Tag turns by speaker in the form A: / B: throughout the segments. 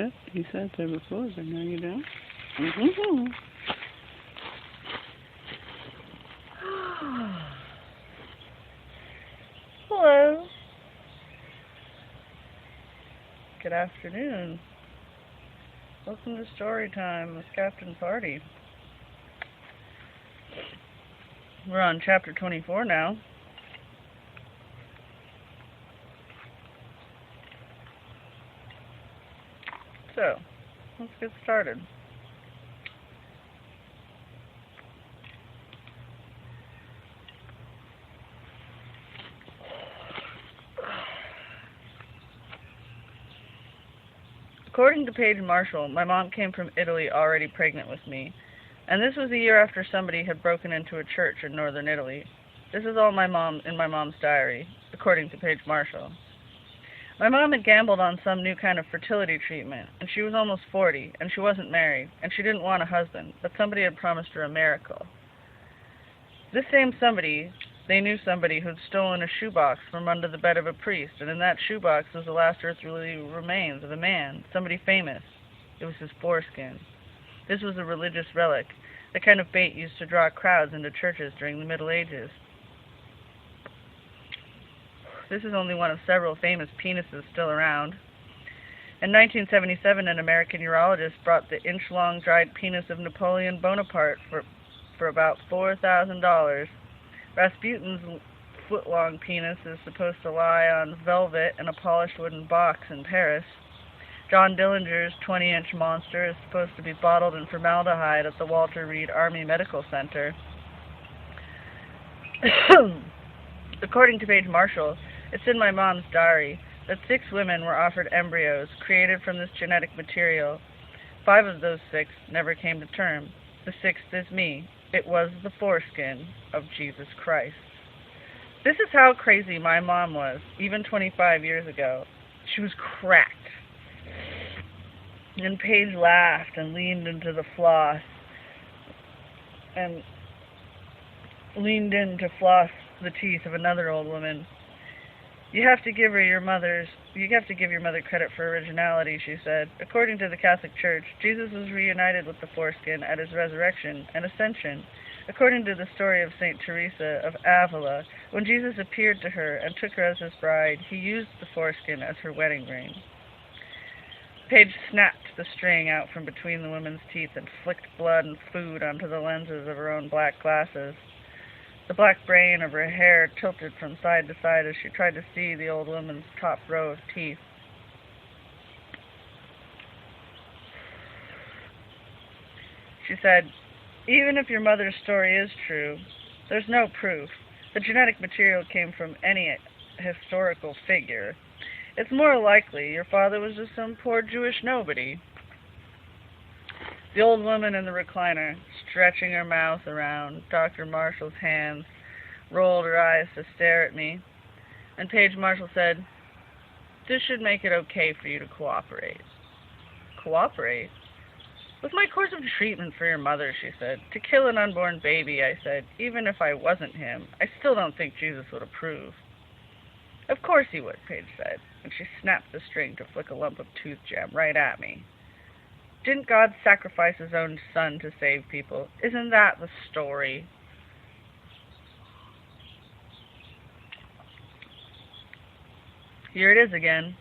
A: Yep, you sat there before, but now you don't. Mm-hmm.
B: Hello. Good afternoon. Welcome to Story Time with Captain Party. We're on chapter 24 now. So, let's get started. According to Paige Marshall, my mom came from Italy already pregnant with me, and this was a year after somebody had broken into a church in northern Italy. This is all in my mom's diary, according to Paige Marshall. My mom had gambled on some new kind of fertility treatment, and she was almost 40, and she wasn't married, and she didn't want a husband, but somebody had promised her a miracle. This same somebody, they knew somebody who'd stolen a shoebox from under the bed of a priest, and in that shoebox was the last earthly remains of a man, somebody famous. It was his foreskin. This was a religious relic, the kind of bait used to draw crowds into churches during the Middle Ages. This is only one of several famous penises still around. In 1977, an American urologist brought the inch-long dried penis of Napoleon Bonaparte for about $4,000. Rasputin's foot-long penis is supposed to lie on velvet in a polished wooden box in Paris. John Dillinger's 20-inch monster is supposed to be bottled in formaldehyde at the Walter Reed Army Medical Center. According to Paige Marshall, it's in my mom's diary that 6 women were offered embryos created from this genetic material. 5 of those 6 never came to term. The 6th is me. It was the foreskin of Jesus Christ. This is how crazy my mom was, even 25 years ago. She was cracked. And Paige laughed and leaned into the floss. And leaned in to floss the teeth of another old woman. You have to give your mother credit for originality, she said. According to the Catholic Church, Jesus was reunited with the foreskin at his resurrection and ascension. According to the story of St. Teresa of Avila, when Jesus appeared to her and took her as his bride, he used the foreskin as her wedding ring. Paige snapped the string out from between the woman's teeth and flicked blood and food onto the lenses of her own black glasses. The black brain of her hair tilted from side to side as she tried to see the old woman's top row of teeth. She said, "Even if your mother's story is true, there's no proof. The genetic material came from any historical figure. It's more likely your father was just some poor Jewish nobody." The old woman in the recliner, stretching her mouth around Dr. Marshall's hands, rolled her eyes to stare at me, and Paige Marshall said, "This should make it okay for you to cooperate." "Cooperate?" "With my course of treatment for your mother," she said. "To kill an unborn baby," I said. "Even if I wasn't him, I still don't think Jesus would approve." "Of course he would," Paige said, and she snapped the string to flick a lump of tooth jam right at me. "Didn't God sacrifice his own son to save people? Isn't that the story?" Here it is again,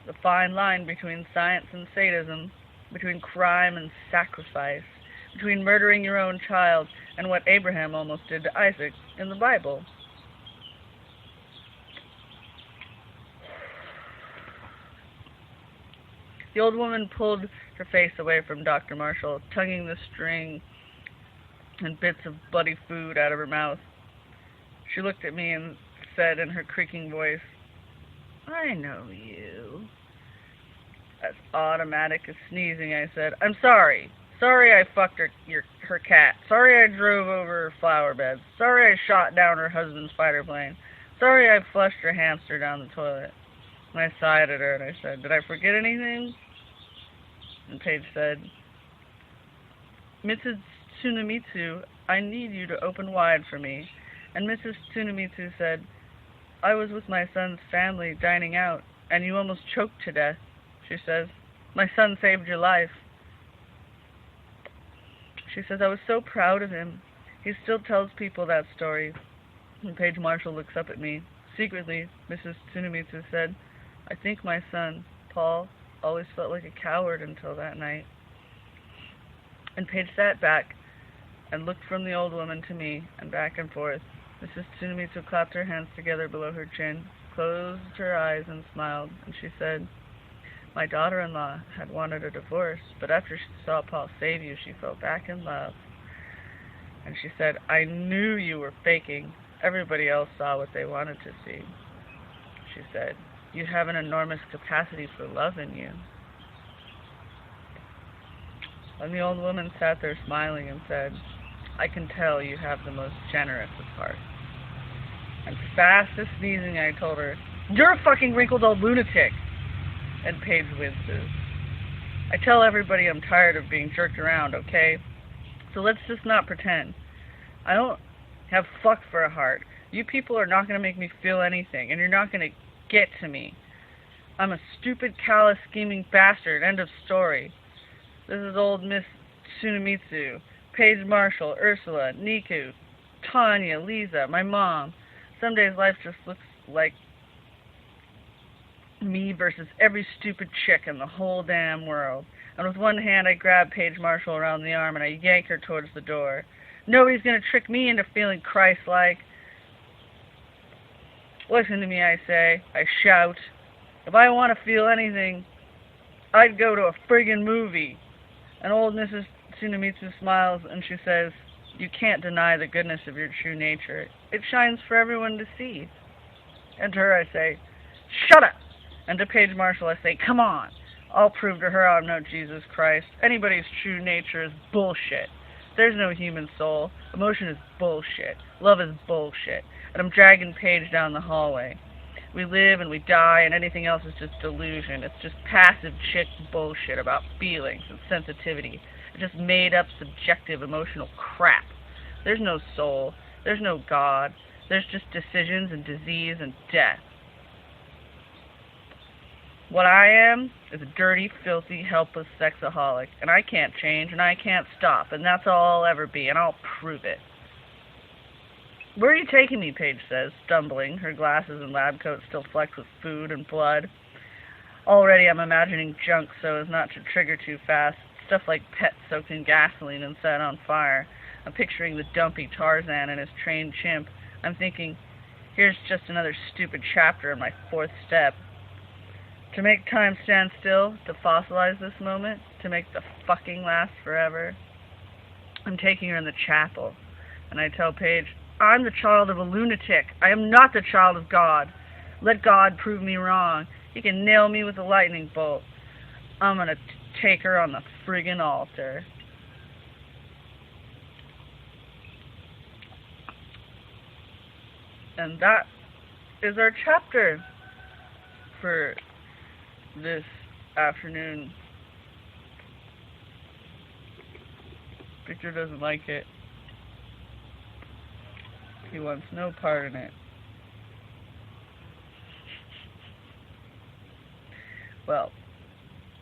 B: the fine line between science and sadism, between crime and sacrifice, between murdering your own child and what Abraham almost did to Isaac in the Bible. The old woman pulled her face away from Dr. Marshall, tonguing the string and bits of bloody food out of her mouth. She looked at me and said in her creaking voice, "I know you." As automatic as sneezing, I said, "I'm sorry. Sorry I fucked her cat. Sorry I drove over her flower beds. Sorry I shot down her husband's fighter plane. Sorry I flushed her hamster down the toilet." And I sighed at her and I said, "Did I forget anything?" And Paige said, "Mrs. Tsunemitsu, I need you to open wide for me." And Mrs. Tsunemitsu said, "I was with my son's family dining out, and you almost choked to death," she says. My son saved your life. She says, I was so proud of him. He still tells people that story. And Paige Marshall looks up at me. Secretly, Mrs. Tsunemitsu said, I think my son, Paul, always felt like a coward until that night. And Paige sat back and looked from the old woman to me and back and forth. Mrs. Tsunemitsu clapped her hands together below her chin, closed her eyes and smiled, and she said, my daughter-in-law had wanted a divorce, but after she saw Paul save you, she fell back in love. And she said, I knew you were faking. Everybody else saw what they wanted to see. She said, you have an enormous capacity for love in you. And the old woman sat there smiling and said, I can tell you have the most generous of hearts. And fast as sneezing, I told her, you're a fucking wrinkled old lunatic. And Paige winces. I tell everybody I'm tired of being jerked around, okay? So let's just not pretend. I don't have fuck for a heart. You people are not going to make me feel anything, and you're not going to get to me. I'm a stupid, callous, scheming bastard. End of story. This is old Miss Tsunemitsu, Paige Marshall, Ursula, Niku, Tanya, Lisa, my mom. Some days life just looks like me versus every stupid chick in the whole damn world. And with one hand I grab Paige Marshall around the arm and I yank her towards the door. Nobody's going to trick me into feeling Christ-like. Listen to me, I say. I shout. If I want to feel anything, I'd go to a friggin' movie. And old Mrs. Tsunemitsu smiles and she says, you can't deny the goodness of your true nature. It shines for everyone to see. And to her I say, shut up! And to Paige Marshall I say, come on! I'll prove to her I'm no Jesus Christ. Anybody's true nature is bullshit. There's no human soul. Emotion is bullshit. Love is bullshit. And I'm dragging Paige down the hallway. We live and we die, and anything else is just delusion. It's just passive chick bullshit about feelings and sensitivity. It's just made-up, subjective, emotional crap. There's no soul. There's no God. There's just decisions and disease and death. What I am is a dirty, filthy, helpless sexaholic, and I can't change, and I can't stop, and that's all I'll ever be, and I'll prove it. Where are you taking me, Paige says, stumbling, her glasses and lab coat still flecked with food and blood. Already I'm imagining junk so as not to trigger too fast, stuff like pets soaked in gasoline and set on fire. I'm picturing the dumpy Tarzan and his trained chimp. I'm thinking, here's just another stupid chapter in my fourth step. To make time stand still, to fossilize this moment, to make the fucking last forever. I'm taking her in the chapel, and I tell Paige, I'm the child of a lunatic. I am not the child of God. Let God prove me wrong. He can nail me with a lightning bolt. I'm gonna take her on the friggin' altar. And that is our chapter for this afternoon. Victor doesn't like it. He wants no part in it. Well,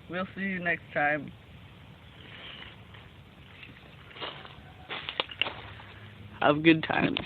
B: we'll see you next time.
A: Have good times.